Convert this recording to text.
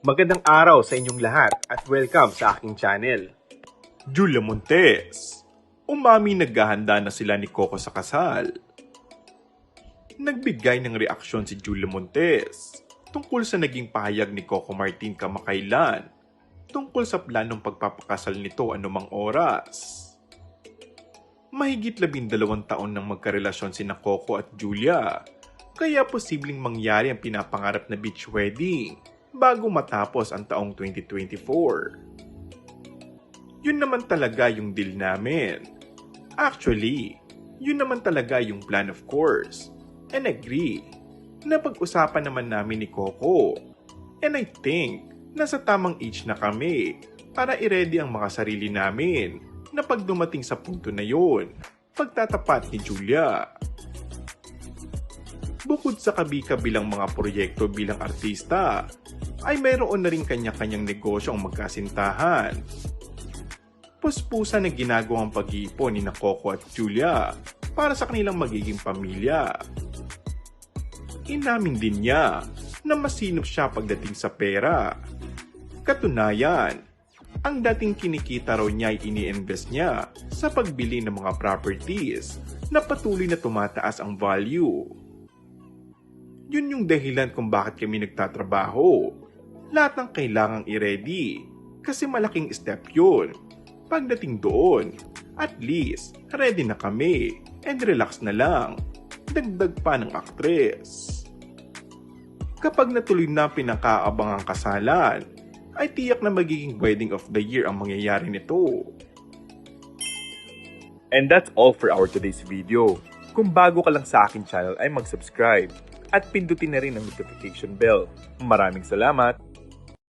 Magandang araw sa inyong lahat at welcome sa aking channel. Julia Montes, umami naghahanda na sila ni Coco sa kasal. Nagbigay ng reaksyon si Julia Montes tungkol sa naging pahayag ni Coco Martin kamakailan tungkol sa planong pagpapakasal nito anumang oras. Mahigit 12 taon nang magkarelasyon sina Coco at Julia, kaya posibleng mangyari ang pinapangarap na beach wedding bago matapos ang taong 2024. Yun naman talaga yung deal namin. Actually, yun naman talaga yung plan of course. And agree, na pag-usapan naman namin ni Coco. And I think, nasa tamang age na kami para i-ready ang mga sarili namin na pag dumating sa punto na yun, pagtatapat ni Julia. Bukod sa kabi-kabilang mga proyekto bilang artista, ay mayroon na rin kanya-kanyang negosyo ang magkasintahan. Puspusan na ginagawang pag-iipon ni Coco at Julia para sa kanilang magiging pamilya. Inamin din niya na masinop siya pagdating sa pera. Katunayan, ang dating kinikita raw niya ay ini-invest niya sa pagbili ng mga properties na patuloy na tumataas ang value. Yun yung dahilan kung bakit kami nagtatrabaho. Lahat ng kailangang i-ready kasi malaking step yun. Pagdating doon, at least ready na kami and relax na lang. Dagdag pa ng aktres. Kapag natuloy na pinakaabangang kasalan, ay tiyak na magiging wedding of the year ang mangyayari nito. And that's all for our today's video. Kung bago ka lang sa aking channel ay mag-subscribe at pindutin na rin ang notification bell. Maraming salamat!